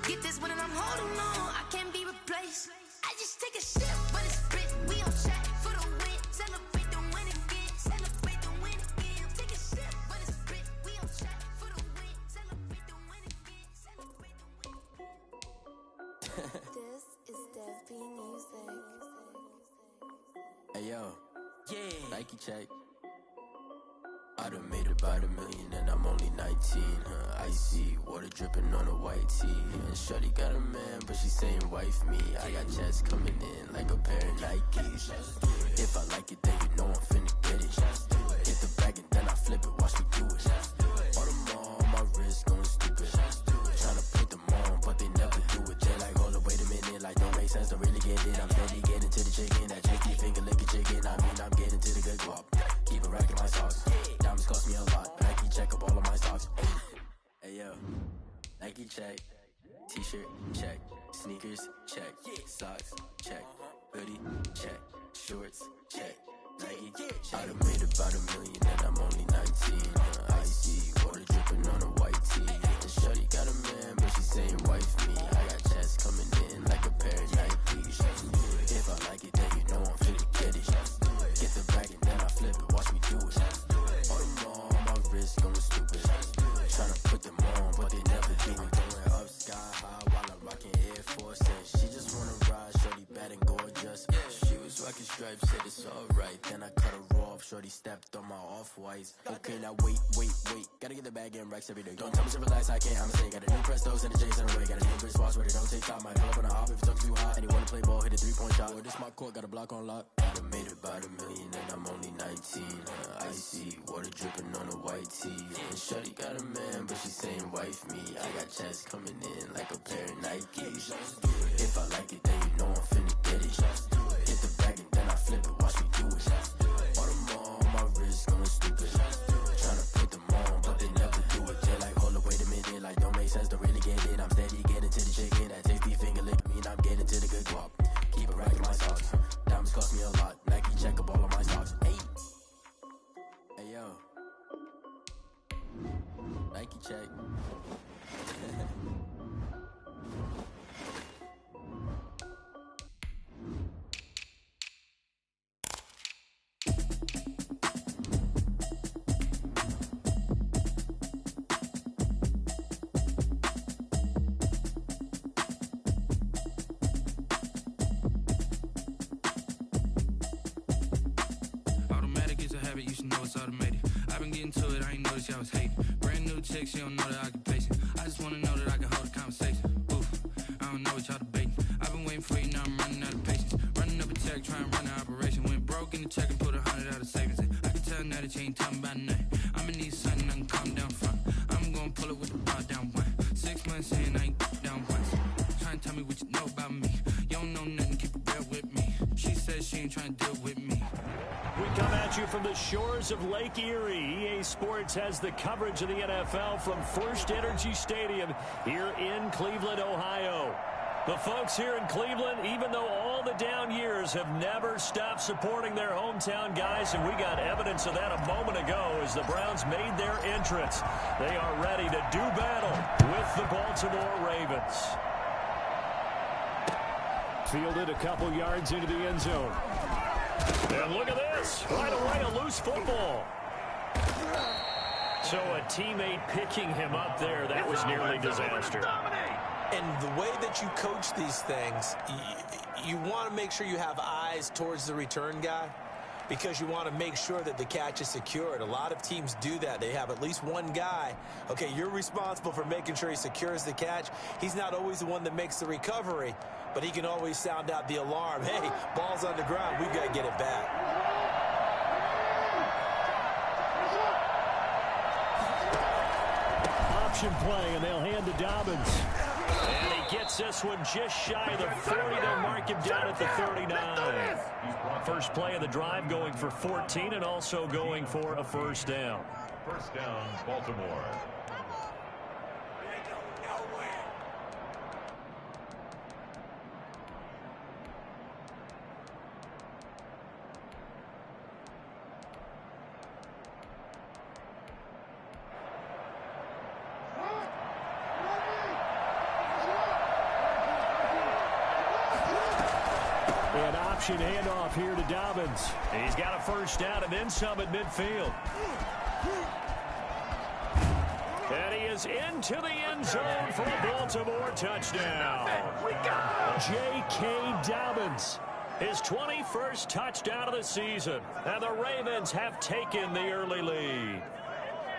Get this when I'm holding on, I can't be replaced. I just take a sip, but it's split. We on track for the win. Celebrate the win again. Celebrate the win again. Take a sip, but it's split. We on track for the win. Celebrate the win again. Celebrate the win. This is Dev B Music. Hey yo, yeah, Nike check. I done made about $1 million and I'm only 19. Icy water dripping on a white tee. And shorty got a man, but she saying wife me. I got checks coming in like a pair of Nikes. If I like it, then you know I'm finna get it. Hit the bag and then I flip it, watch me do it. All them on my wrist going stupid. Tryna put them on, but they never do it. They like, hold up, wait a minute, like don't make sense, don't really get it. I'm steady getting to the chicken, that tricky finger licking chicken. I mean, I'm getting to the good guap. Keep a rack in my socks. Diamonds cost me a lot. Nike check up all of my stocks. Hey yo, Nike check. T-shirt check. Sneakers check. Socks check. Hoodie check. Shorts check. Nike check. I done made about $1 million and I'm only 19. Icy water dripping on a white tee. And shorty got a man, but she saying wife me. I got checks coming in like a pair of Nikes. If I like it, then you know I'm finna get it. Get the bag and then I flip it, watch me do it. All them on my wrist going stupid. Tryna put them on, but they never do it. Going up sky high while I'm rocking Air Force. And she just wanna ride, shorty bad and gorgeous. She was rocking stripes, said it's alright. Then I cut her off, shorty stepped on my off-whites. Okay, now wait. Gotta get the bag and racks every day. Don't tell me to relax, I can't, I'ma say. Got a new Prestos and a J's in the way. Got a new Chris Foss, but it don't take time. Might pull up on a hop if it talks too hot. And you wanna play ball, hit a 3-point shot. Or this my court, got a block on lock. I done made about $1 million and I'm only 19. Icy water dripping on a white tee. And shorty got a man, but she saying wife me. I got checks coming in like a pair of Nikes. If I like it, then you know I'm finna get it. Hit the bag and then I flip it, watch me do it. All them on my wrist going stupid. Tryna put them on, but they never do it. They're like, hold up, wait a minute, like don't make sense, don't really get it. I'm steady getting to the chicken, that tasty finger lick me, and I'm getting to the good guap. Keep a rack in my socks. Diamonds cost me a lot. Nike check up all of my stocks. Hey yo, Nike check. You should know it's automated. I've been getting to it, I ain't noticed y'all was hating. Brand new chick, she don't know the occupation. I just wanna know that I can hold a conversation. Oof, I don't know what y'all debating. I've been waiting for you, now I'm running out of patience. Running up a check, trying to run an operation. Went broke in the check and put 100 out of savings in. I can tell now that you ain't talking about nothing. I'ma need something I can calm down front. I'm gonna pull it with the bar down one. 6 months in, I ain't down once. Trying to tell me what you know about me. You don't know nothing, keep it real with me. She says she ain't trying to deal with me. We come at you from the shores of Lake Erie. EA Sports has the coverage of the NFL from First Energy Stadium here in Cleveland, Ohio. The folks here in Cleveland, even though all the down years, have never stopped supporting their hometown guys, and we got evidence of that a moment ago as the Browns made their entrance. They are ready to do battle with the Baltimore Ravens. Fielded a couple yards into the end zone. And look at this. Right away, a loose football. So a teammate picking him up there, that was nearly disaster. And the way that you coach these things, you want to make sure you have eyes towards the return guy because you want to make sure that the catch is secured. A lot of teams do that. They have at least one guy. Okay, you're responsible for making sure he secures the catch. He's not always the one that makes the recovery, but he can always sound out the alarm. Hey, ball's on the ground. We've got to get it back. Option play, and they'll hand to Dobbins. And he gets this one just shy of the 40. They'll mark him down at the 39. First play of the drive going for 14 and also going for a first down. First down, Baltimore. An option handoff here to Dobbins. He's got a first down and then some at midfield. And he is into the end zone for a Baltimore touchdown. J.K. Dobbins, his 21st touchdown of the season. And the Ravens have taken the early lead.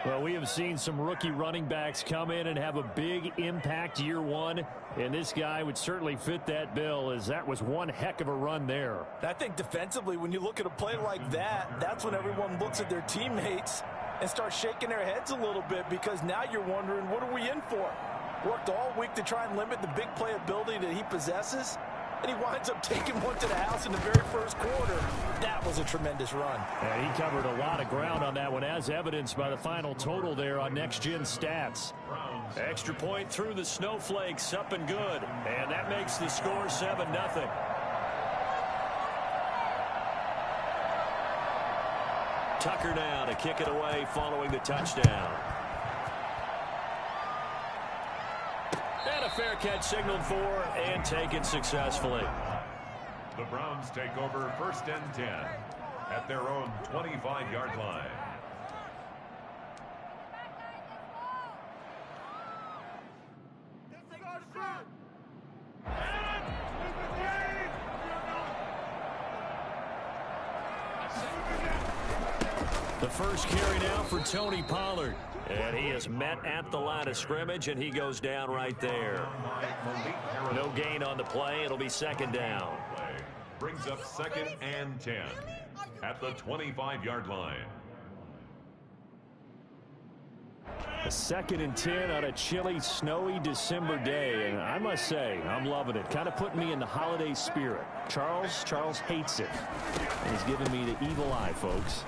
Well, we have seen some rookie running backs come in and have a big impact year one. And this guy would certainly fit that bill, as that was one heck of a run there. I think defensively, when you look at a play like that, that's when everyone looks at their teammates and starts shaking their heads a little bit, because now you're wondering, what are we in for? Worked all week to try and limit the big play ability that he possesses, and he winds up taking one to the house in the very first quarter. That was a tremendous run. And he covered a lot of ground on that one, as evidenced by the final total there on Next Gen Stats. Extra point through the snowflakes, up and good. And that makes the score 7-0. Tucker now to kick it away following the touchdown. And a fair catch signaled for and taken successfully. The Browns take over 1st and 10 at their own 25-yard line. The first carry now for Tony Pollard. And he is met at the line of scrimmage, and he goes down right there. No gain on the play. It'll be second down. Brings up 2nd and 10 at the 25-yard line. A 2nd and 10 on a chilly, snowy December day. And I must say, I'm loving it. Kind of putting me in the holiday spirit. Charles hates it. And he's giving me the evil eye, folks.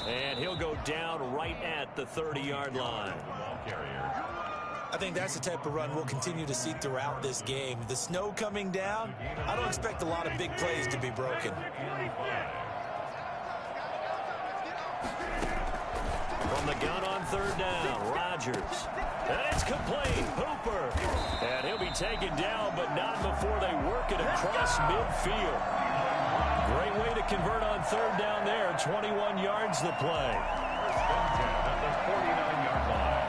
And he'll go down right at the 30-yard line. I think that's the type of run we'll continue to see throughout this game. The snow coming down, I don't expect a lot of big plays to be broken. From the gun on 3rd down, Rodgers. And it's complete. Hooper. And he'll be taken down, but not before they work it across midfield. Great way to convert on 3rd down there. 21 yards the play. At the 49-yard line.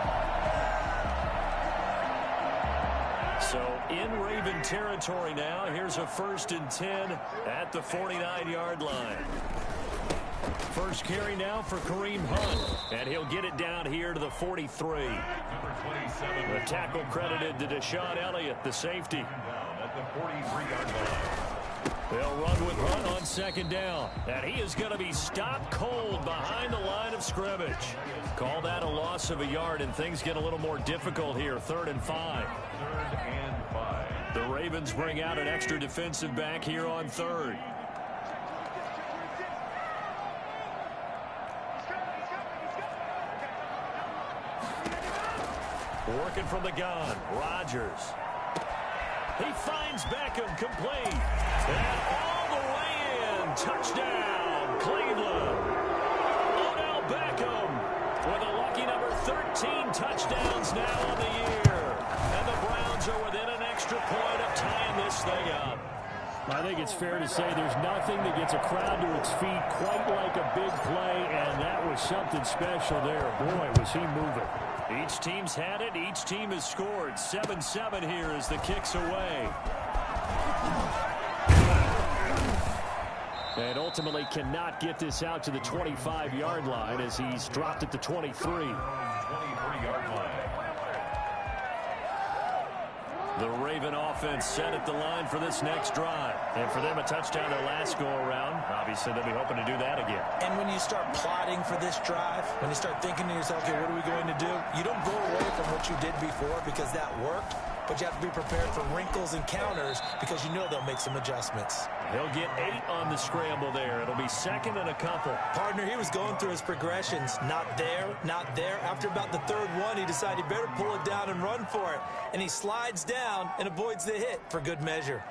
So in Raven territory now. Here's a 1st and 10 at the 49-yard line. First carry now for Kareem Hunt. And he'll get it down here to the 43. Number 27. The tackle credited to Deshaun Elliott, the safety. At the 43-yard line. They'll run with Hunt on 2nd down. And he is going to be stopped cold behind the line of scrimmage. Call that a loss of a yard, and things get a little more difficult here. 3rd and 5. 3rd and 5. The Ravens bring out an extra defensive back here on 3rd. Working from the gun, Rodgers. He finds Beckham complete. And all the way in. Touchdown, Cleveland. Odell Beckham with a lucky number 13 touchdowns now on the year. And the Browns are within an extra point of tying this thing up. I think it's fair to say there's nothing that gets a crowd to its feet quite like a big play, and that was something special there. Boy, was he moving. Each team's had it. Each team has scored. 7-7 here as the kick's away. And ultimately cannot get this out to the 25-yard line as he's dropped at the 23. 23-yard line. The Raven offense set at the line for this next drive. And for them, a touchdown their last go-around. Obviously, they'll be hoping to do that again. And when you start plotting for this drive, when you start thinking to yourself, okay, what are we going to do? You don't go away from what you did before because that worked, but you have to be prepared for wrinkles and counters because you know they'll make some adjustments. He'll get 8 on the scramble there. It'll be 2nd and a couple. Partner, he was going through his progressions. Not there, not there. After about the 3rd one, he decided he better pull it down and run for it. And he slides down and avoids the hit for good measure.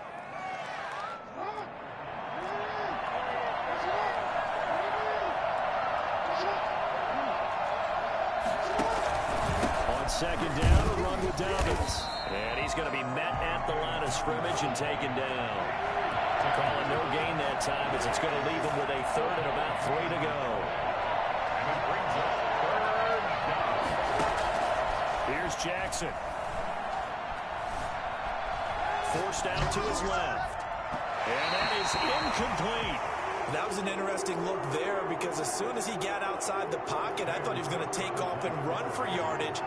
second down and run with Dobbins. And he's going to be met at the line of scrimmage and taken down. Calling no gain that time as it's going to leave him with a third and about 3 to go. And it brings up third down. Here's Jackson. Forced out to his left. And that is incomplete. That was an interesting look there because as soon as he got outside the pocket, I thought he was going to take off and run for yardage.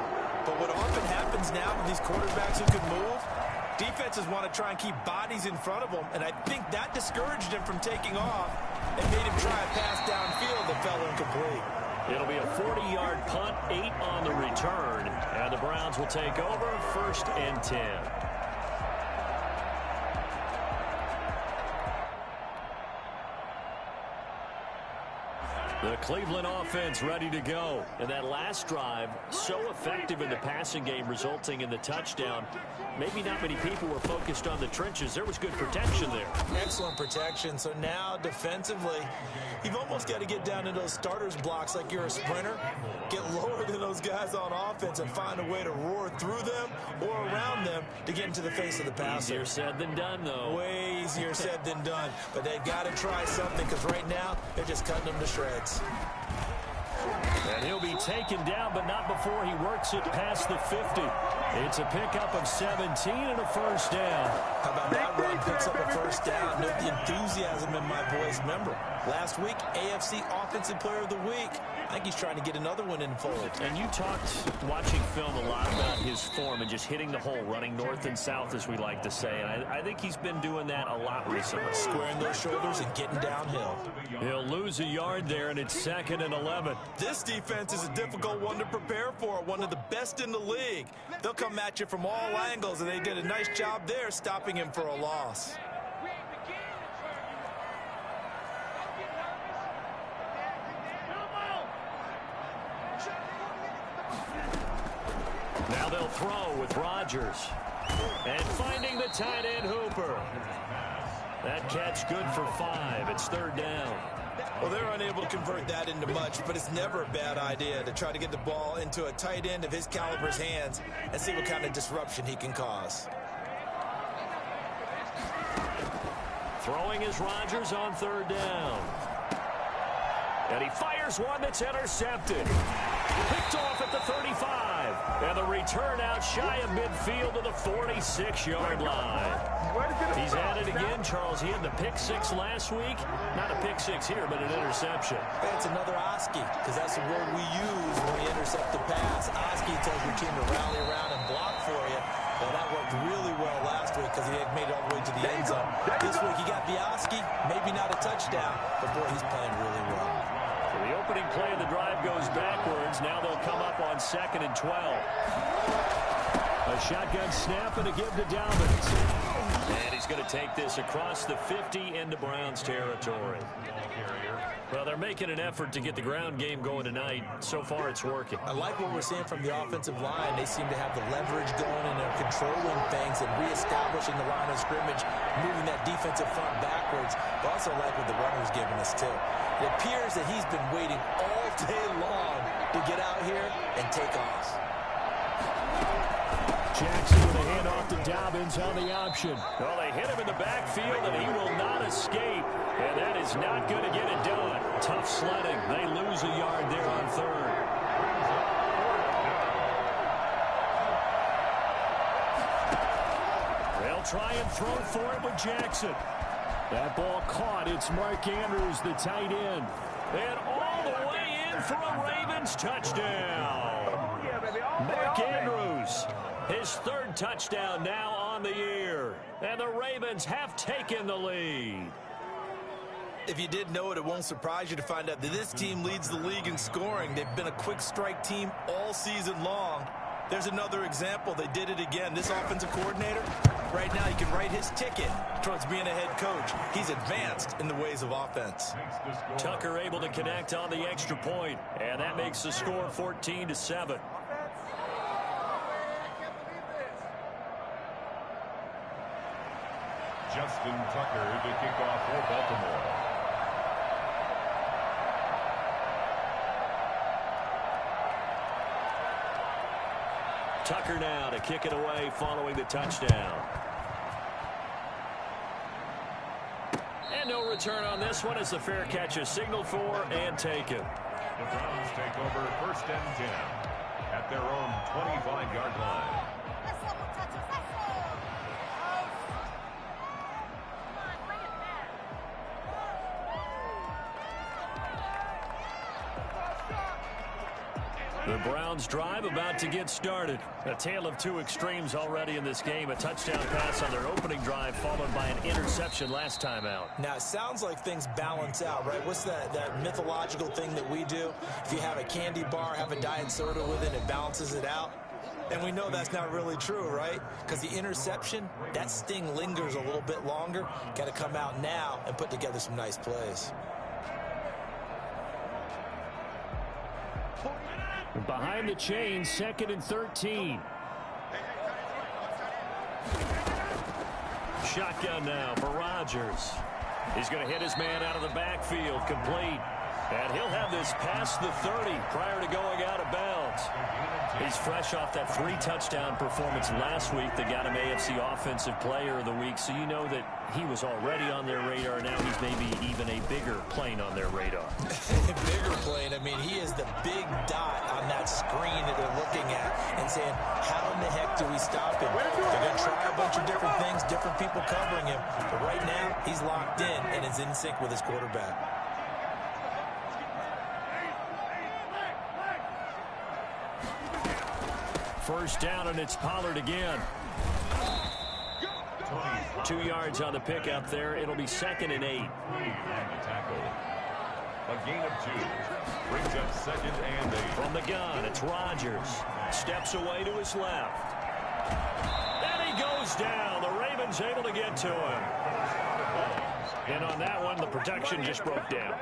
But what often happens now with these quarterbacks who can move, defenses want to try and keep bodies in front of them, and I think that discouraged him from taking off and made him try a pass downfield that fell incomplete. It'll be a 40-yard punt, 8 on the return, and the Browns will take over 1st and 10. The Cleveland offense ready to go. And that last drive, so effective in the passing game, resulting in the touchdown. Maybe not many people were focused on the trenches. There was good protection there. Excellent protection. So now defensively, you've almost got to get down to those starters blocks like you're a sprinter. Get lower than those guys on offense and find a way to roar through them or around them to get into the face of the passer. Easier said than done, though. Way easier said than done. But they've got to try something because right now they're just cutting them to shreds. And he'll be taken down, but not before he works it past the 50. It's a pickup of 17 and a first down. How about that run? Picks up a first down. Note the enthusiasm in my voice. Remember, last week, AFC Offensive Player of the Week. I think he's trying to get another one in the fold. And you talked, watching film, a lot about his form and just hitting the hole, running north and south, as we like to say. And I think he's been doing that a lot recently. Squaring those shoulders and getting downhill. He'll lose a yard there, and it's 2nd and 11. This defense is a difficult one to prepare for, one of the best in the league. They'll come at you from all angles, and they did a nice job there stopping him for a loss. Now they'll throw with Rodgers. And finding the tight end Hooper. That catch good for 5. It's 3rd down. Well, they're unable to convert that into much, but it's never a bad idea to try to get the ball into a tight end of his caliber's hands and see what kind of disruption he can cause. Throwing is Rodgers on 3rd down. And he fires one that's intercepted. Picked off at the 35. And the return out shy of midfield to the 46-yard line. He's at it again, Charles. He had the pick 6 last week. Not a pick 6 here, but an interception. It's another Oski, because that's the word we use when we intercept the pass. Oski tells your team to rally around and block for you. Well, that worked really well last week because he had made it all the way to the end zone. This week he got the Oski, maybe not a touchdown, but boy, he's playing really well. So the opening play of the drive goes backwards. Now they'll come up on 2nd and 12. A shotgun snap and a give to Dobbins. And he's going to take this across the 50 into Browns territory. Well, they're making an effort to get the ground game going tonight. So far, it's working. I like what we're seeing from the offensive line. They seem to have the leverage going, and they're controlling things and reestablishing the line of scrimmage, moving that defensive front backwards. But also like what the runner's giving us, too. It appears that he's been waiting all day long to get out here and take off. Jackson with a handoff to Dobbins on the option. Well, they hit him in the backfield, and he will not escape. And that is not going to get it done. Tough sledding. They lose a yard there on 3rd. They'll try and throw for it with Jackson. That ball caught. It's Mark Andrews, the tight end. And all the way in for a Ravens touchdown. Mark Andrews, his 3rd touchdown now on the year. And the Ravens have taken the lead. If you didn't know it, it won't surprise you to find out that this team leads the league in scoring. They've been a quick strike team all season long. There's another example. They did it again. This offensive coordinator, right now he can write his ticket towards being a head coach. He's advanced in the ways of offense. Tucker able to connect on the extra point, and that makes the score 14-7. Justin Tucker to kick off for Baltimore. Tucker now to kick it away following the touchdown. And no return on this one as the fair catch is signaled for and taken. The Browns take over 1st and 10 at their own 25-yard line. The Browns drive about to get started. A tale of two extremes already in this game. A touchdown pass on their opening drive followed by an interception last time out. Now, it sounds like things balance out, right? What's that mythological thing that we do? If you have a candy bar, have a diet soda with it, it balances it out. And we know that's not really true, right? Because the interception, that sting lingers a little bit longer. Got to come out now and put together some nice plays. Behind the chain, 2nd and 13. Shotgun now for Rodgers. He's going to hit his man out of the backfield, complete. And he'll have this past the 30 prior to going out of bounds. He's fresh off that 3-touchdown performance last week that got him AFC Offensive Player of the Week, so you know that he was already on their radar. Now he's maybe even a bigger plane on their radar. Bigger plane. I mean, he is the big dot on that screen that they're looking at and saying, how in the heck do we stop him? They're going to try a bunch of different things, different people covering him. But right now, he's locked in and is in sync with his quarterback. First down, and it's Pollard again. 2 yards on the pickup there. It'll be 2nd and 8. A gain of 2. Brings up 2nd and 8. From the gun, it's Rodgers. Steps away to his left. And he goes down. The Ravens able to get to him. And on that one, the protection just broke down.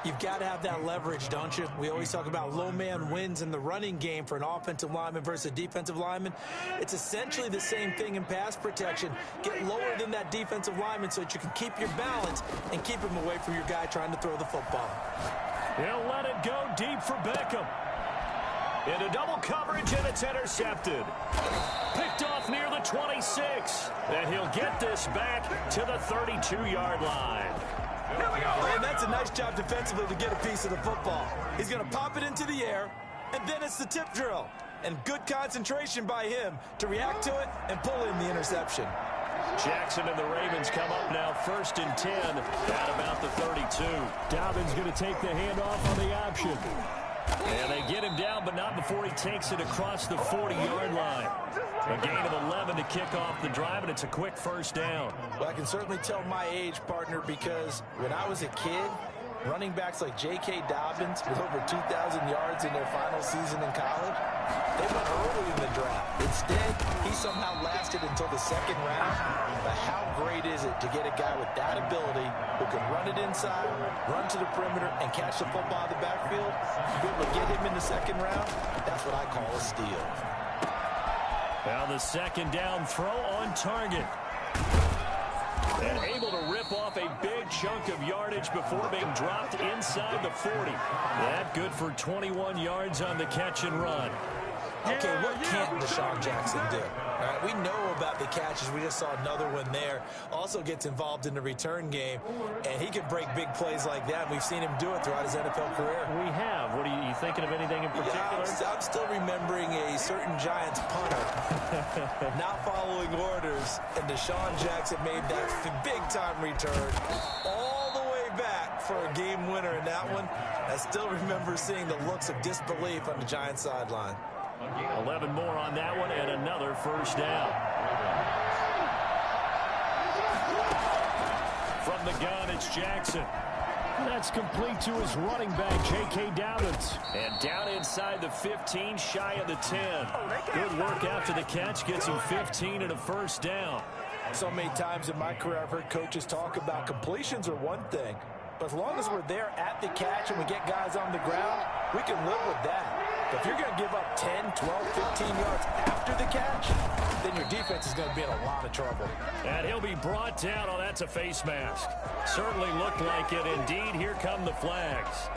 You've got to have that leverage, don't you? We always talk about low man wins in the running game for an offensive lineman versus a defensive lineman. It's essentially the same thing in pass protection. Get lower than that defensive lineman so that you can keep your balance and keep him away from your guy trying to throw the football. He'll let it go deep for Beckham. Into double coverage, and it's intercepted. Picked off near the 26. And he'll get this back to the 32-yard line. And that's a nice job defensively to get a piece of the football. He's going to pop it into the air, and then it's the tip drill. And good concentration by him to react to it and pull in the interception. Jackson and the Ravens come up now 1st and 10 at about the 32. Dobbins going to take the handoff on the option. And they get him down, but not before he takes it across the 40-yard line. A gain of 11 to kick off the drive, and it's a quick first down. Well, I can certainly tell my age, partner, because when I was a kid, running backs like J.K. Dobbins with over 2,000 yards in their final season in college, they went early in the draft. Instead, he somehow lasted until the 2nd round. But how great is it to get a guy with that ability who can run it inside, run to the perimeter, and catch the football in the backfield? Be able to get him in the 2nd round, that's what I call a steal. Now the 2nd down throw on target. And able to rip off a big chunk of yardage before being dropped inside the 40. That good for 21 yards on the catch and run. Okay, what can't Deshaun Jackson do? All right, we know about the catches. We just saw another one there. Also gets involved in the return game, and he can break big plays like that. We've seen him do it throughout his NFL career. We have. What are you thinking of anything in particular? Yeah, I'm still remembering a certain Giants punter not following orders, and Deshaun Jackson made that big-time return all the way back for a game winner in that one. I still remember seeing the looks of disbelief on the Giants sideline. 11 more on that one, and another first down. From the gun, it's Jackson. That's complete to his running back, J.K. Dobbins. And down inside the 15, shy of the 10. Good work after the catch, gets him 15 and a first down. So many times in my career, I've heard coaches talk about completions are one thing. But as long as we're there at the catch and we get guys on the ground, we can live with that. But if you're going to give up 10, 12, 15 yards after the catch, then your defense is going to be in a lot of trouble. And he'll be brought down. Oh, that's a face mask. Certainly looked like it. Indeed, here come the flags.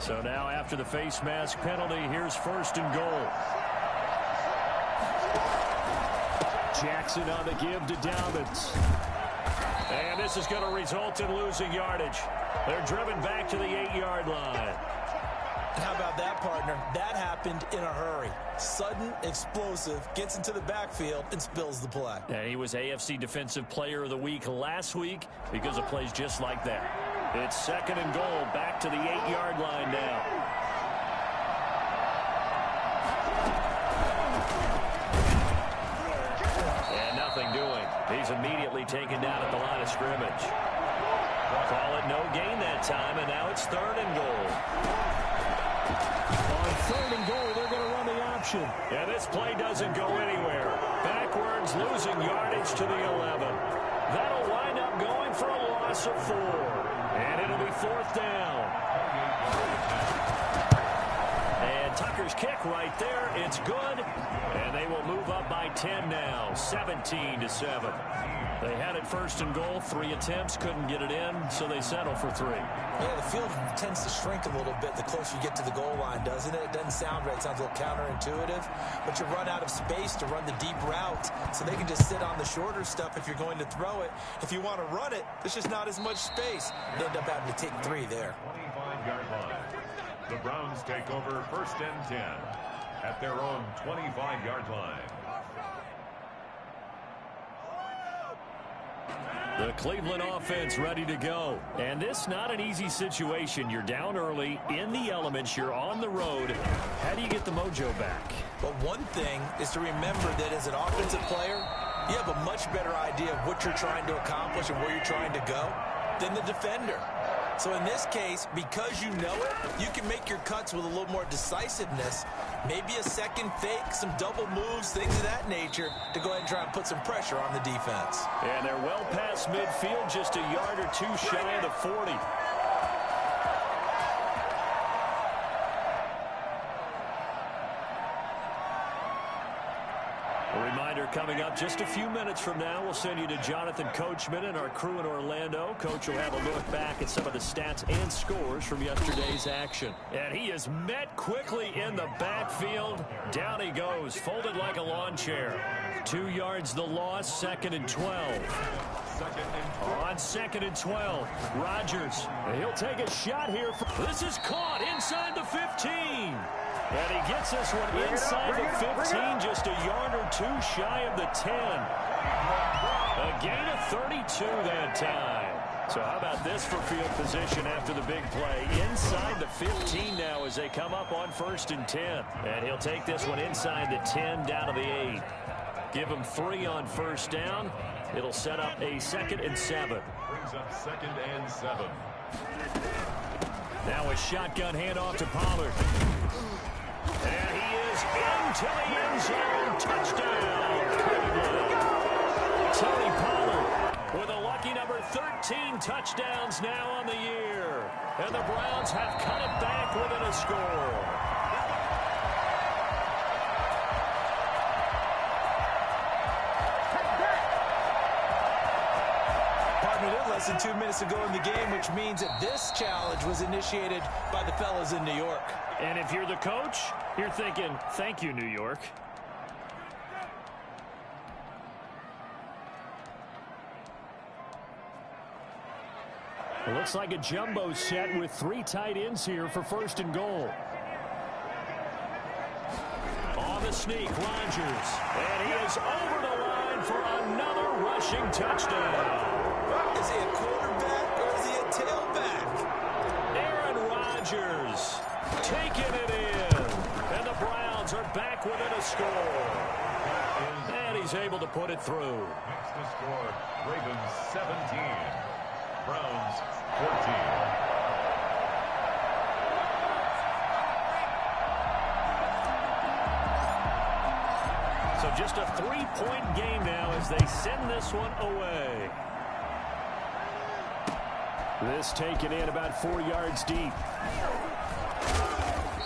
So now after the face mask penalty, here's first and goal. Jackson on the give to Dobbins. And this is going to result in losing yardage. They're driven back to the 8-yard line. How about that, partner? That happened in a hurry. Sudden, explosive, gets into the backfield, and spills the play. And he was AFC Defensive Player of the Week last week because of plays just like that. It's second and goal, back to the 8-yard line now. And nothing doing. He's immediately taken down at the line of scrimmage. Call it no gain that time, and now it's third and goal. On third and goal, they're going to run the option. And this play doesn't go anywhere. Backwards, losing yardage to the 11. That'll wind up going for a loss of 4. And it'll be fourth down. And Tucker's kick right there. It's good. And they will move up by 10 now, 17-7. They had it first and goal, 3 attempts, couldn't get it in, so they settle for 3. Yeah, the field tends to shrink a little bit the closer you get to the goal line, doesn't it? It doesn't sound right. It sounds a little counterintuitive. But you run out of space to run the deep route, so they can just sit on the shorter stuff if you're going to throw it. If you want to run it, there's just not as much space. They end up having to take 3 there. 25-yard line. The Browns take over first and 10 at their own 25-yard line. The Cleveland offense ready to go. And this not an easy situation. You're down early, in the elements, you're on the road. How do you get the mojo back? But one thing is to remember that as an offensive player, you have a much better idea of what you're trying to accomplish and where you're trying to go than the defender. So in this case, because you know it, you can make your cuts with a little more decisiveness, maybe a second fake, some double moves, things of that nature, to go ahead and try and put some pressure on the defense. And they're well past midfield, just a yard or 2 shy of the 40. A reminder coming up just a few minutes from now, we'll send you to Jonathan Coachman and our crew in Orlando. Coach will have a look back at some of the stats and scores from yesterday's action. And he is met quickly in the backfield. Down he goes, folded like a lawn chair. 2 yards the loss, second and 12. On second and 12, Rodgers. He'll take a shot here. This is caught inside the 15. And he gets this one inside the 15, just a yard or 2 shy of the 10. A gain of 32 that time. So how about this for field position after the big play? Inside the 15 now as they come up on first and 10. And he'll take this one inside the 10 down to the 8. Give him 3 on first down. It'll set up a second and 7. Brings up second and 7. Now a shotgun handoff to Pollard. And he is into the end zone. Touchdown, Cleveland. Tony Pollard with a lucky number 13 touchdowns now on the year. And the Browns have cut it back within a score. Less than 2 minutes to go in the game, which means that this challenge was initiated by the fellas in New York. And if you're the coach, you're thinking, thank you, New York. It looks like a jumbo set with 3 tight ends here for first and goal. On the sneak, Rodgers. And he is over the line for another rushing touchdown. Is he a quarterback or is he a tailback? Aaron Rodgers taking it in. And the Browns are back within a score. And he's able to put it through. Makes the score Ravens 17, Browns 14. So just a 3-point game now as they send this one away. This taken in about 4 yards deep.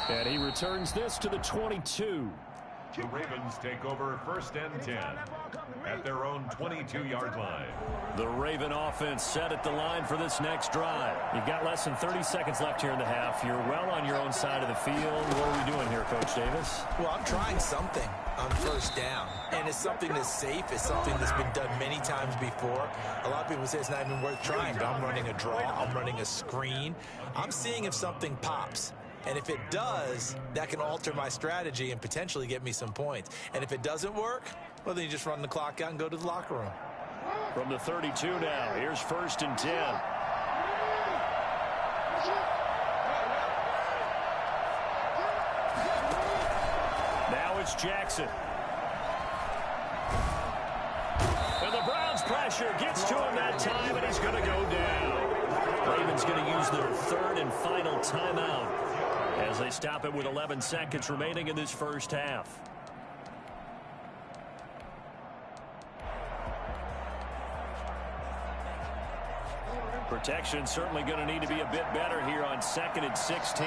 And he returns this to the 22. The Ravens take over 1st and 10 at their own 22-yard line. The Raven offense set at the line for this next drive. You've got less than 30 seconds left here in the half. You're well on your own side of the field. What are we doing here, Coach Davis? Well, I'm trying something on 1st down, and it's something that's safe. It's something that's been done many times before. A lot of people say it's not even worth trying, but I'm running a draw. I'm running a screen. I'm seeing if something pops. And if it does, that can alter my strategy and potentially get me some points. And if it doesn't work, well, then you just run the clock out and go to the locker room. From the 32 now, here's 1st and 10. Now it's Jackson. And the Browns pressure gets to him that time, and he's going to go down. Ravens going to use their 3rd and final timeout as they stop it with 11 seconds remaining in this first half. Protection certainly going to need to be a bit better here on 2nd and 16.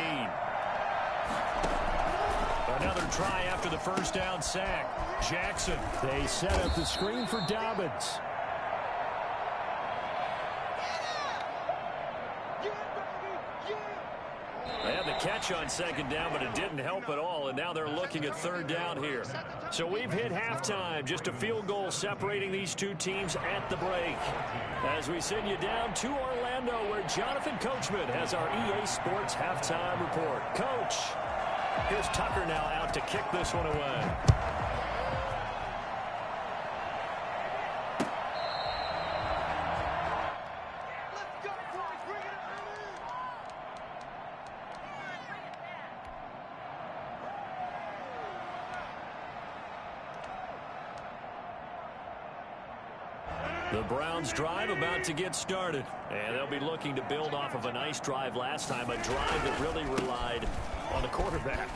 Another try after the 1st down sack. Jackson. They set up the screen for Dobbins. They had the catch on 2nd down, but it didn't help at all, and now they're looking at 3rd down here. So we've hit halftime, just a field goal separating these two teams at the break. As we send you down to Orlando, where Jonathan Coachman has our EA Sports halftime report. Coach, here's Tucker now out to kick this one away. The Browns drive about to get started, and they'll be looking to build off of a nice drive last time, a drive that really relied on the quarterback.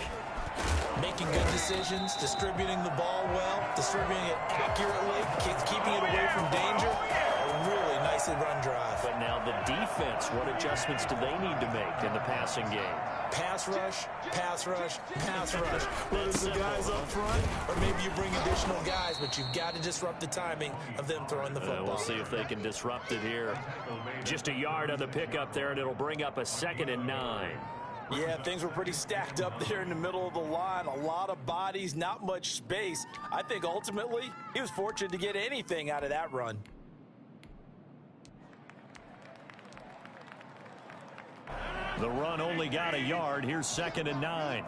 Making good decisions, distributing the ball well, distributing it accurately, keeping it away from danger. A really nicely run drive. But now the defense, what adjustments do they need to make in the passing game? Pass rush, pass rush, pass rush. Whether it's the guys up front, or maybe you bring additional guys, but you've got to disrupt the timing of them throwing the football. We'll see if they can disrupt it here. Just a yard on the pickup there, and it'll bring up a 2nd and 9. Yeah, things were pretty stacked up there in the middle of the line. A lot of bodies, not much space. I think ultimately he was fortunate to get anything out of that run. The run only got a yard. Here's 2nd and 9.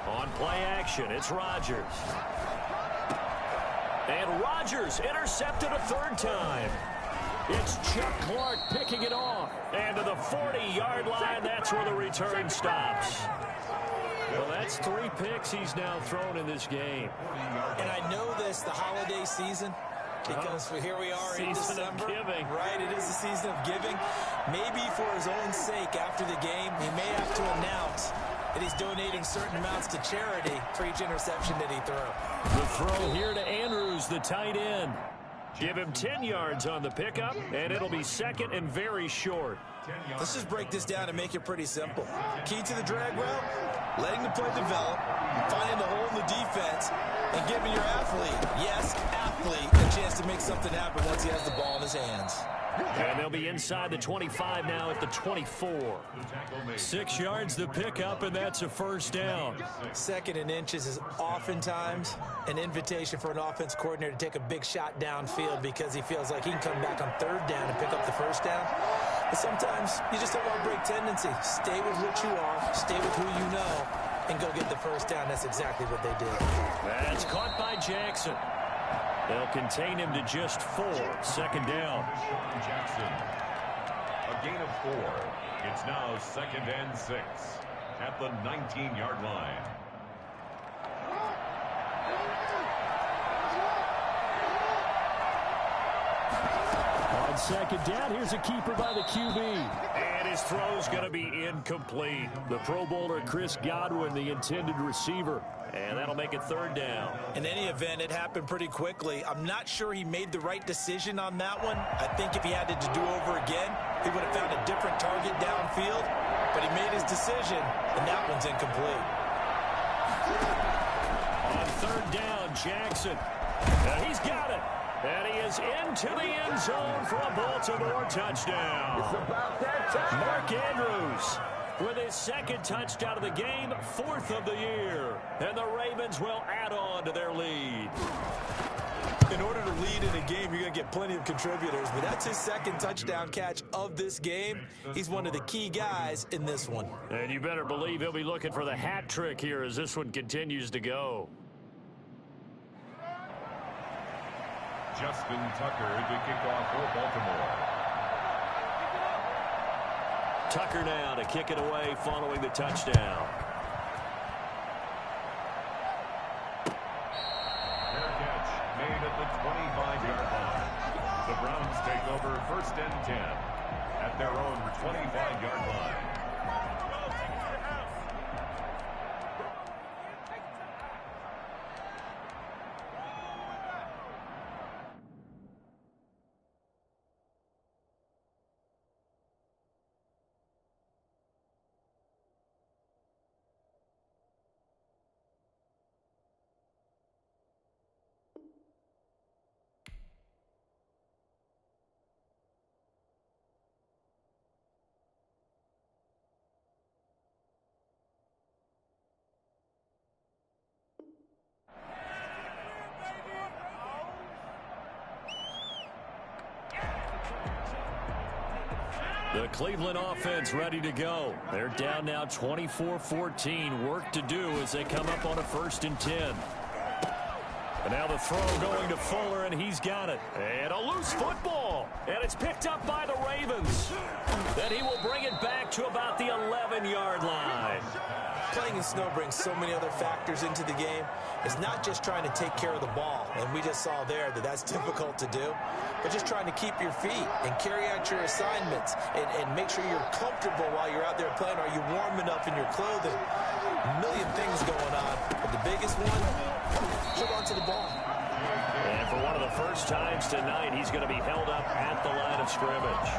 On play action, it's Rodgers. And Rodgers intercepted a 3rd time. It's Chuck Clark picking it off. And to the 40-yard line, that's where the return stops. Well, that's 3 picks he's now thrown in this game. And I know this, the holiday season, because here we are in December. Giving. Right, it is the season of giving. Maybe for his own sake after the game, he may have to announce that he's donating certain amounts to charity for each interception that he threw. The throw here to Andrews, the tight end. Give him 10 yards on the pickup, and it'll be 2nd and very short. Let's just break this down and make it pretty simple. Key to the drag route, letting the play develop, finding the hole in the defense, and giving your athlete, yes, athlete, a chance to make something happen once he has the ball in his hands. And they'll be inside the 25 now at the 24. 6 yards the pickup, and that's a 1st down. 2nd and inches is oftentimes an invitation for an offense coordinator to take a big shot downfield because he feels like he can come back on 3rd down and pick up the 1st down. But sometimes you just don't want to break tendency. Stay with what you are, stay with who you know, and go get the 1st down. That's exactly what they did. That's caught by Jackson. They'll contain him to just 4. 2nd down. Jackson. A gain of 4. It's now 2nd and 6 at the 19-yard line. On second down. Here's a keeper by the QB. And his throw's going to be incomplete. The Pro Bowler Chris Godwin, the intended receiver. And that'll make it third down. In any event, it happened pretty quickly. I'm not sure he made the right decision on that one. I think if he had to do over again, he would have found a different target downfield. But he made his decision, and that one's incomplete. On third down, Jackson. He's got it. And he is into the end zone for a Baltimore touchdown. It's about that time. Mark Andrews with his second touchdown of the game, fourth of the year. And the Ravens will add on to their lead. In order to lead in a game, you're going to get plenty of contributors, but that's his second touchdown catch of this game. He's one of the key guys in this one. And you better believe he'll be looking for the hat trick here as this one continues to go. Justin Tucker to kick off for Baltimore. Tucker now to kick it away following the touchdown. Fair catch made at the 25-yard line. The Browns take over first and 10 at their own 25-yard line. The Cleveland offense ready to go. They're down now 24-14. Work to do as they come up on a first and 10. And now the throw going to Fuller, and he's got it. And a loose football. And it's picked up by the Ravens. Then he will bring it back to about the 11-yard line. Playing in snow brings so many other factors into the game. It's not just trying to take care of the ball, and we just saw there that that's difficult to do, but just trying to keep your feet and carry out your assignments and make sure you're comfortable while you're out there playing. Are you warm enough in your clothing? A million things going on, but the biggest one, hold on to the ball. And for one of the first times tonight, he's going to be held up at the line of scrimmage.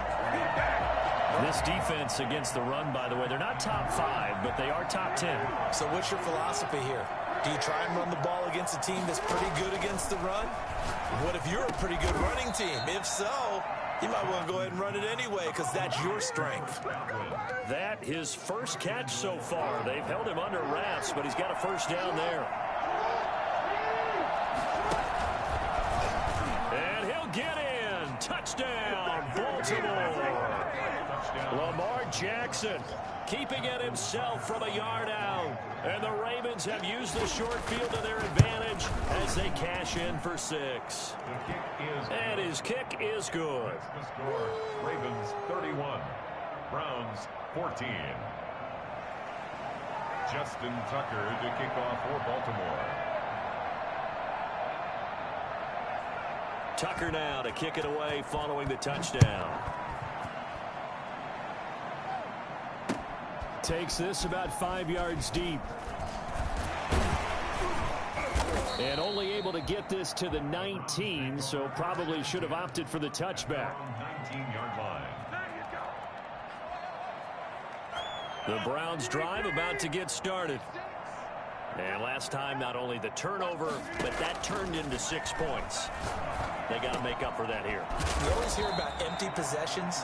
This defense against the run, by the way, they're not top 5, but they are top 10. So what's your philosophy here? Do you try and run the ball against a team that's pretty good against the run? What if you're a pretty good running team? If so, you might want to go ahead and run it anyway because that's your strength. That his first catch so far. They've held him under wraps, but he's got a first down there. And he'll get in. Touchdown, Baltimore. Lamar Jackson keeping it himself from a yard out. And the Ravens have used the short field to their advantage as they cash in for 6. And his kick is good. The score, Ravens 31, Browns 14. Justin Tucker to kick off for Baltimore. Tucker now to kick it away following the touchdown. Takes this about 5 yards deep. And only able to get this to the 19, so probably should have opted for the touchback. 19-yard line. The Browns drive about to get started. And last time, not only the turnover, but that turned into 6 points. They got to make up for that here. You always hear about empty possessions,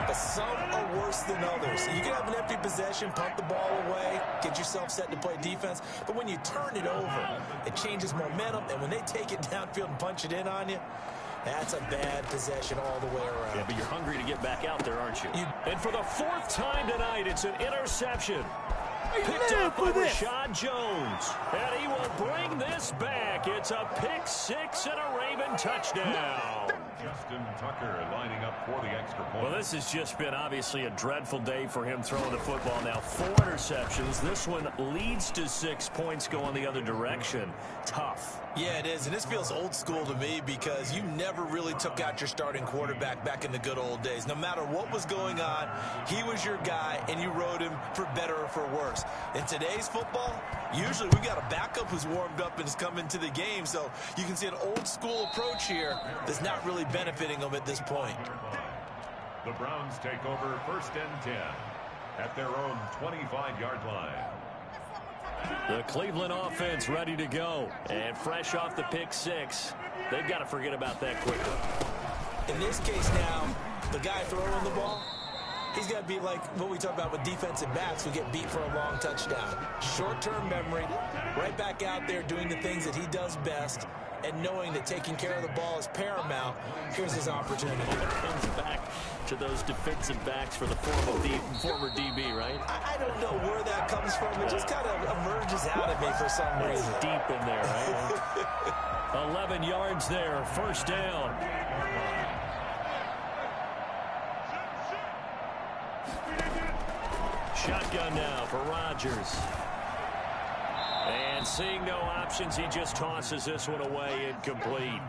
but some are worse than others. You can have an empty possession, pump the ball away, get yourself set to play defense, but when you turn it over, it changes momentum, and when they take it downfield and punch it in on you, that's a bad possession all the way around. Yeah, but you're hungry to get back out there, aren't you? And for the 4th time tonight, it's an interception. Picked up by Rashad Jones. And he will bring this back. It's a pick 6 and a Raven touchdown. Justin Tucker lining up for the extra point. Well, this has just been obviously a dreadful day for him throwing the football. Now 4 interceptions. This one leads to 6 points going the other direction. Tough. Yeah, it is, and this feels old school to me because you never really took out your starting quarterback back in the good old days. No matter what was going on, he was your guy, and you rode him for better or for worse. In today's football, usually we got a backup who's warmed up and is coming to the game, so you can see an old school approach here that's not really benefiting them at this point. The Browns take over 1st and 10 at their own 25-yard line. The Cleveland offense ready to go. And fresh off the pick 6. They've got to forget about that quickly. In this case now, the guy throwing the ball, he's got to be like what we talk about with defensive backs who get beat for a long touchdown. Short-term memory, right back out there doing the things that he does best, and knowing that taking care of the ball is paramount. Here's his opportunity. Comes back to those defensive backs for the former DB, right? I don't know where that comes from. It just kind of emerges out of me for some It's reason. deep in there, right? 11 yards there, 1st down. Shotgun now for Rodgers. And seeing no options, he just tosses this one away, incomplete.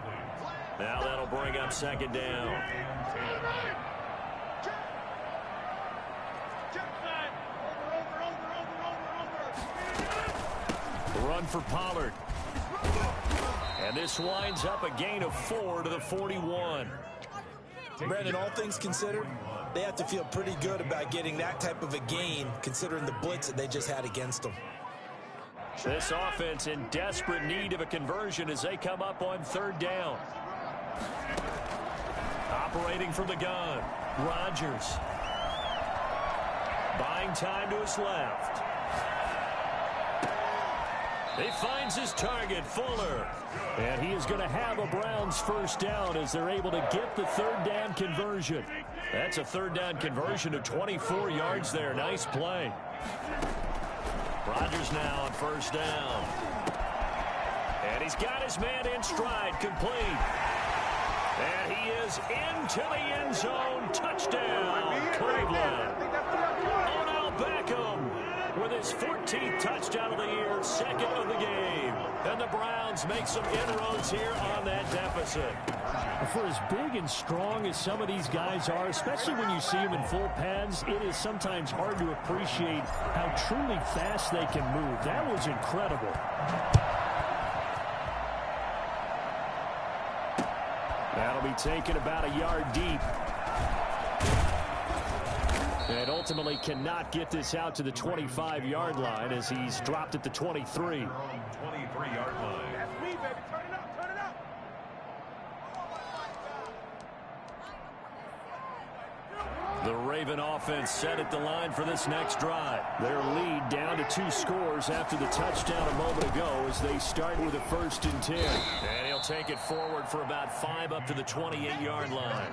Now that'll bring up 2nd down. Run for Pollard. And this winds up a gain of 4 to the 41. Brandon, all things considered, they have to feel pretty good about getting that type of a gain considering the blitz that they just had against them. This offense in desperate need of a conversion as they come up on 3rd down. Operating from the gun, Rodgers. Buying time to his left. He finds his target, Fuller. And he is going to have a Browns 1st down as they're able to get the 3rd down conversion. That's a 3rd down conversion of 24 yards there. Nice play. Rodgers now on 1st down. And he's got his man in stride, complete. And he is into the end zone. Touchdown, Cleveland. Odell Beckham with his 14th touchdown of the year, 2nd of the game. And the Browns make some inroads here on that deficit. For as big and strong as some of these guys are, especially when you see them in full pads, it is sometimes hard to appreciate how truly fast they can move. That was incredible. That'll be taken about a yard deep. And ultimately cannot get this out to the 25-yard line as he's dropped at the 23. 23-yard line. That's me, baby. Turn it up, turn it up. The Raven offense set at the line for this next drive. Their lead down to 2 scores after the touchdown a moment ago as they start with a 1st and 10. And he'll take it forward for about 5 up to the 28-yard line.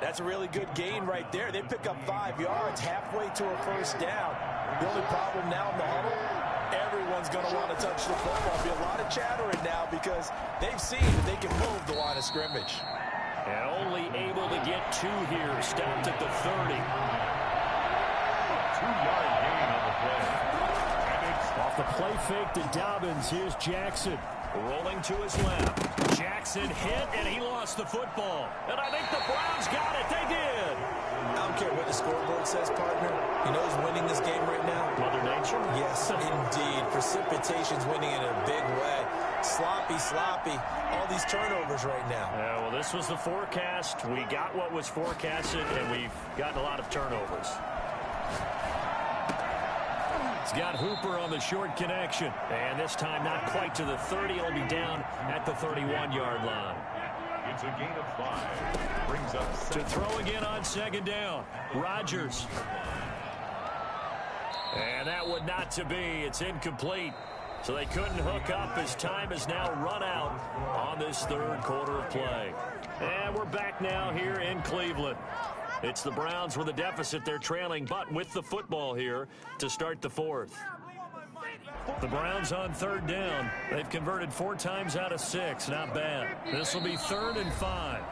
That's a really good gain right there. They pick up 5 yards halfway to a 1st down. The only problem now in the huddle, everyone's going to want to touch the football. There'll be a lot of chattering now because they've seen that they can move the line of scrimmage. And only able to get 2 here. Stopped at the 30. 2-yard gain on the play. Off the play fake to Dobbins. Here's Jackson. Rolling to his left. Jackson hit, and he lost the football. And I think the Browns got it. They did. I don't care what the scoreboard says, partner. You know who's winning this game right now? Mother Nature? Yes, indeed. Precipitation's winning in a big way. Sloppy, sloppy. All these turnovers right now. Yeah, well, this was the forecast. We got what was forecasted, and we've gotten a lot of turnovers. He's got Hooper on the short connection. And this time not quite to the 30. He'll be down at the 31-yard line. It's a gain of 5. Brings up 7. To throw again on 2nd down. Rodgers. And that would not to be. It's incomplete. So they couldn't hook up as time has now run out on this 3rd quarter of play. And we're back now here in Cleveland. It's the Browns with a deficit. They're trailing, but with the football here to start the 4th. The Browns on 3rd down. They've converted 4 times out of 6. Not bad. This will be 3rd and 5.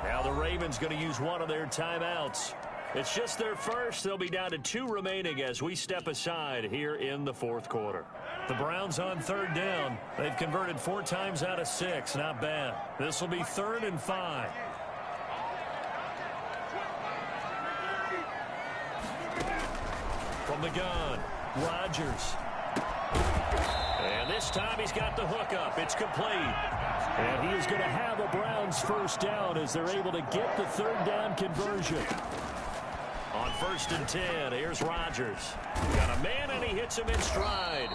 Now the Ravens going to use one of their timeouts. It's just their first. They'll be down to 2 remaining as we step aside here in the fourth quarter. The Browns on third down. They've converted 4 times out of 6. Not bad. This will be 3rd and 5. From the gun, Rodgers. And this time he's got the hookup. It's complete. And he is going to have a Browns first down as they're able to get the third down conversion. On 1st and 10, here's Rodgers. Got a man, and he hits him in stride.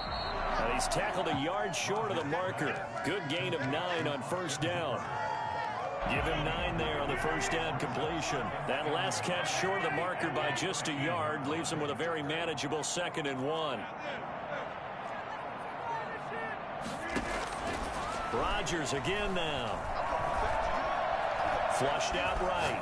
And he's tackled a yard short of the marker. Good gain of 9 on first down. Give him 9 there on the first down completion. That last catch short of the marker by just a yard leaves him with a very manageable 2nd and 1. Rodgers again now. Flushed out right.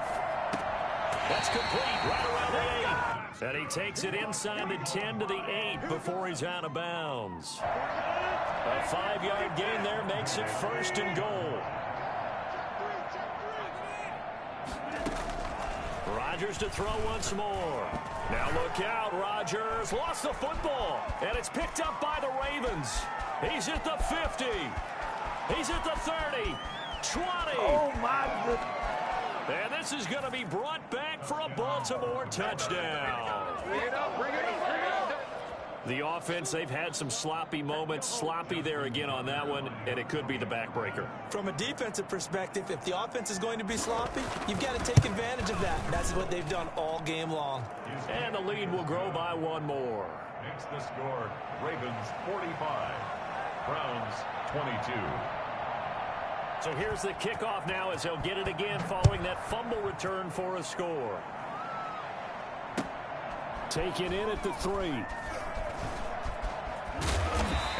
That's complete right around the 8. And he takes it inside the 10 to the 8 before he's out of bounds. A 5-yard gain there makes it 1st and goal. Rodgers to throw once more. Now look out, Rodgers lost the football, and it's picked up by the Ravens. He's at the 50. He's at the 30, 20. Oh, my goodness. And this is going to be brought back for a Baltimore touchdown. Bring it up, bring it up, bring it up. The offense, they've had some sloppy moments. Sloppy there again on that one, and it could be the backbreaker. From a defensive perspective, if the offense is going to be sloppy, you've got to take advantage of that. That's what they've done all game long. And the lead will grow by 1 more. Makes the score Ravens 45, Browns 22. So here's the kickoff now as he'll get it again following that fumble return for a score. Taken in at the 3.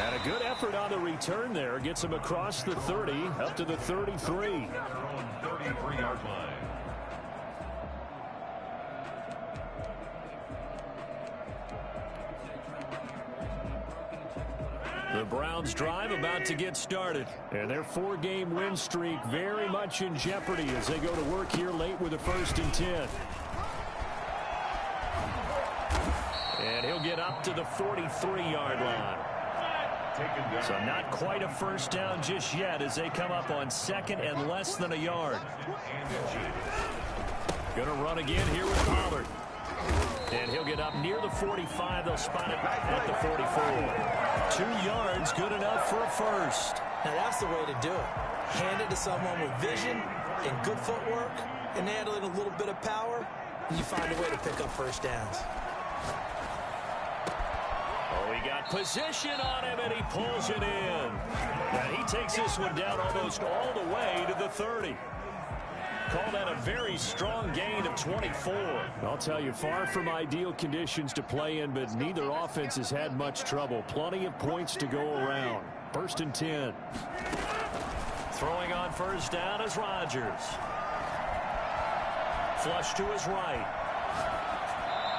And a good effort on the return there. Gets him across the 30 up to the 33. Their own 33-yard line. The Browns drive about to get started. And their 4-game win streak very much in jeopardy as they go to work here late with a 1st and 10. And he'll get up to the 43-yard line. So not quite a first down just yet as they come up on 2nd and less than a yard. Going to run again here with Pollard. And he'll get up near the 45. They'll spot it at the 44. 2 yards, good enough for a first. Now that's the way to do it. Hand it to someone with vision and good footwork and handle it a little bit of power, and you find a way to pick up first downs. Oh, he got position on him, and he pulls it in. And he takes this one down almost all the way to the 30. Call that a very strong gain of 24. I'll tell you, far from ideal conditions to play in, but neither offense has had much trouble. Plenty of points to go around. 1st and 10. Throwing on first down is Rodgers. Flush to his right.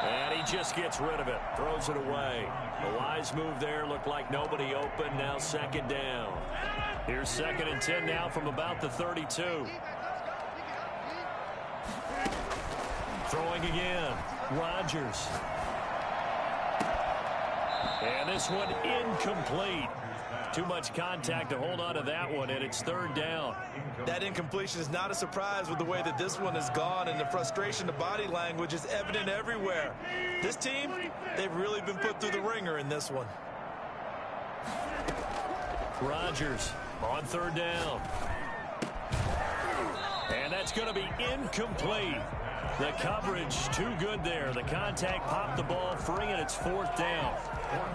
And he just gets rid of it. Throws it away. A wise move there. Looked like nobody open. Now 2nd down. Here's 2nd and 10 now from about the 32. Throwing again. Rodgers. And this one incomplete. Too much contact to hold on to that one, and it's 3rd down. That incompletion is not a surprise with the way that this one has gone, and the frustration, the body language is evident everywhere. This team, they've really been put through the ringer in this one. Rodgers on 3rd down. And that's going to be incomplete. The coverage too good there. The contact popped the ball free, and it's 4th down.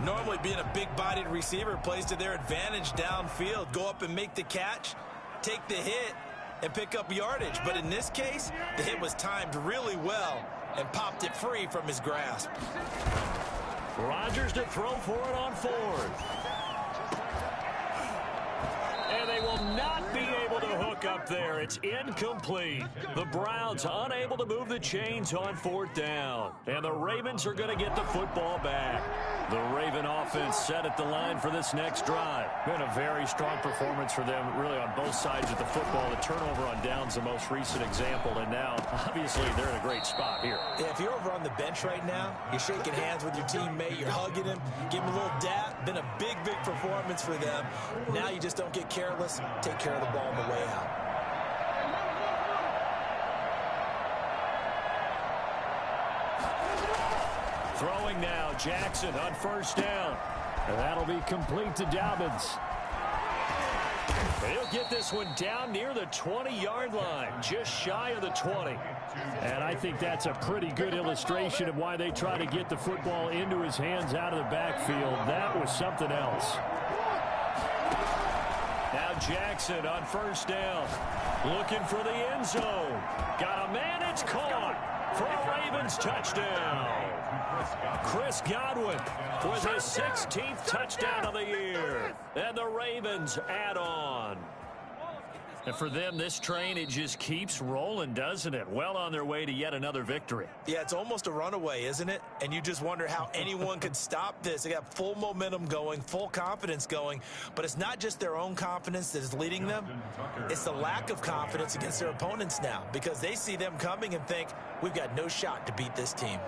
Normally being a big-bodied receiver plays to their advantage downfield. Go up and make the catch, take the hit, and pick up yardage. But in this case, the hit was timed really well and popped it free from his grasp. Rodgers to throw for it on 4th. And they will not be able to hook up up there. It's incomplete. The Browns unable to move the chains on 4th down. And the Ravens are going to get the football back. The Raven offense set at the line for this next drive. Been a very strong performance for them, really, on both sides of the football. The turnover on downs, the most recent example, and now, obviously, they're in a great spot here. Yeah, if you're over on the bench right now, you're shaking hands with your teammate, you're hugging him, give him a little dap. Been a big, big performance for them. Now you just don't get careless. Take care of the ball on the way out. Throwing now, Jackson on 1st down. And that'll be complete to Dobbins. He'll get this one down near the 20-yard line, just shy of the 20. And I think that's a pretty good illustration of why they try to get the football into his hands out of the backfield. That was something else. Now Jackson on 1st down, looking for the end zone. Got a man, it's caught for a Ravens touchdown. Chris Godwin with his 16th touchdown of the year. And the Ravens add on. And for them, this train, it just keeps rolling, doesn't it? Well on their way to yet another victory. Yeah, it's almost a runaway, isn't it? And you just wonder how anyone could stop this. They got full momentum going, full confidence going. But it's not just their own confidence that is leading them. It's the lack of confidence against their opponents now, because they see them coming and think, we've got no shot to beat this team.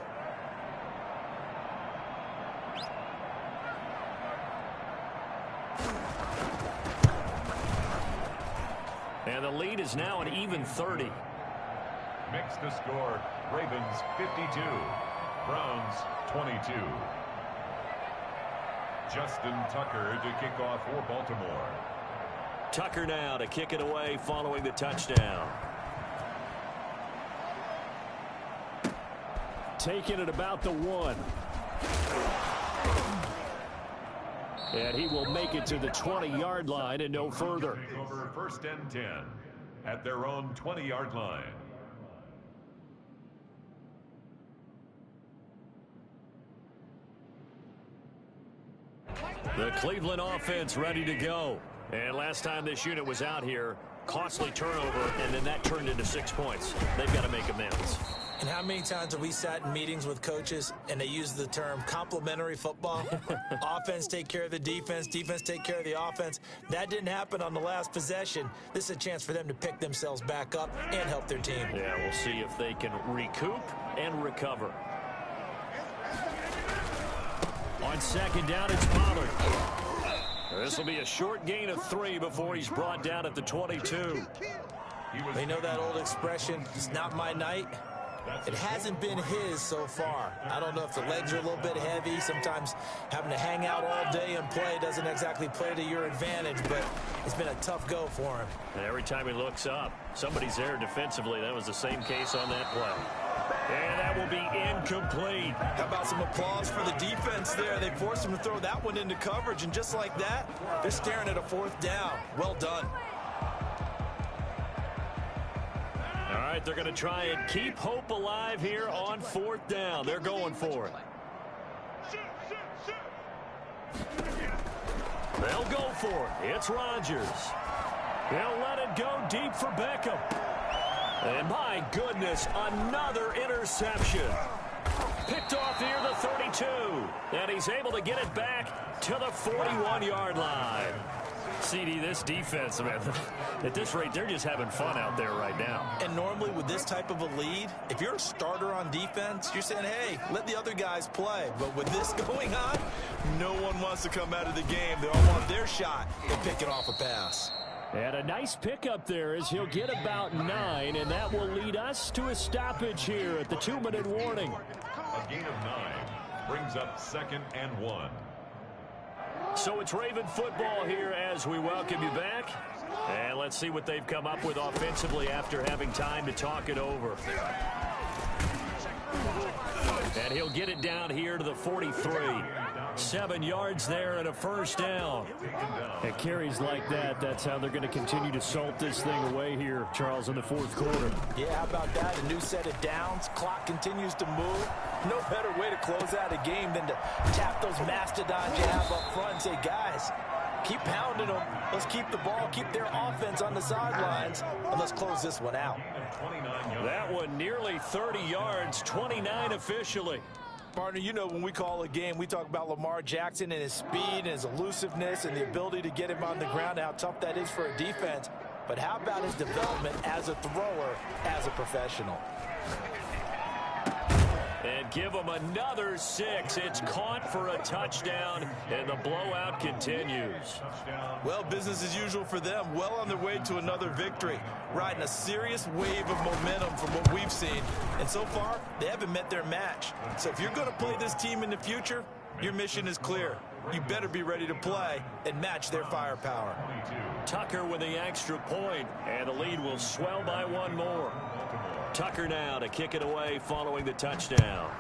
And the lead is now an even 30. Makes the score Ravens 52, Browns 22. Justin Tucker to kick off for Baltimore. Tucker now to kick it away following the touchdown. Taking it about the 1. And he will make it to the 20-yard line and no further. Over 1st and 10 at their own 20-yard line. The Cleveland offense ready to go. And last time this unit was out here, costly turnover, and then that turned into 6 points. They've got to make amends. And how many times have we sat in meetings with coaches and they use the term complementary football? Offense take care of the defense, defense take care of the offense. That didn't happen on the last possession. This is a chance for them to pick themselves back up and help their team. Yeah, we'll see if they can recoup and recover. On 2nd down, it's Pollard. This will be a short gain of 3 before he's brought down at the 22. You know that old expression, it's not my night? It hasn't been his so far. I don't know if the legs are a little bit heavy. Sometimes having to hang out all day and play doesn't exactly play to your advantage, but it's been a tough go for him. And every time he looks up, somebody's there defensively. That was the same case on that play. And that will be incomplete. How about some applause for the defense there? They forced him to throw that one into coverage, and just like that, they're staring at a 4th down. Well done. All right, they're going to try and keep hope alive here on 4th down. They're going for it. They'll go for it. It's Rodgers. They'll let it go deep for Beckham. And my goodness, another interception. Picked off near the 32. And he's able to get it back to the 41-yard line. CD, this defense, man, at this rate, they're just having fun out there right now. And normally with this type of a lead, if you're a starter on defense, you're saying, hey, let the other guys play. But with this going on, no one wants to come out of the game. They all want their shot at picking off a pass. And a nice pickup there as he'll get about 9, and that will lead us to a stoppage here at the 2-minute warning. A gain of 9 brings up 2nd and 1. So it's Raven football here as we welcome you back. And let's see what they've come up with offensively after having time to talk it over. And he'll get it down here to the 43. 7 yards there and a 1st down. At carries like that, that's how they're going to continue to salt this thing away here, Charles, in the 4th quarter. Yeah, how about that? A new set of downs. Clock continues to move. No better way to close out a game than to tap those mastodons you have up front and say, guys, Keep pounding them. Let's keep the ball, keep their offense on the sidelines, and let's close this one out. That one nearly 30 yards, 29 officially. Partner, you know when we call a game, we talk about Lamar Jackson and his speed and his elusiveness and the ability to get him on the ground, how tough that is for a defense. But how about his development as a thrower, as a professional? And give him another 6. It's caught for a touchdown, and the blowout continues. Well, business as usual for them. Well on their way to another victory. Riding a serious wave of momentum from what we've seen. And so far, they haven't met their match. So if you're going to play this team in the future, your mission is clear. You better be ready to play and match their firepower. Tucker with the extra point, and the lead will swell by one more. Tucker now to kick it away following the touchdown.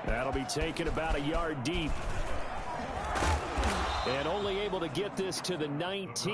That'll be taken about a yard deep. And only able to get this to the 19.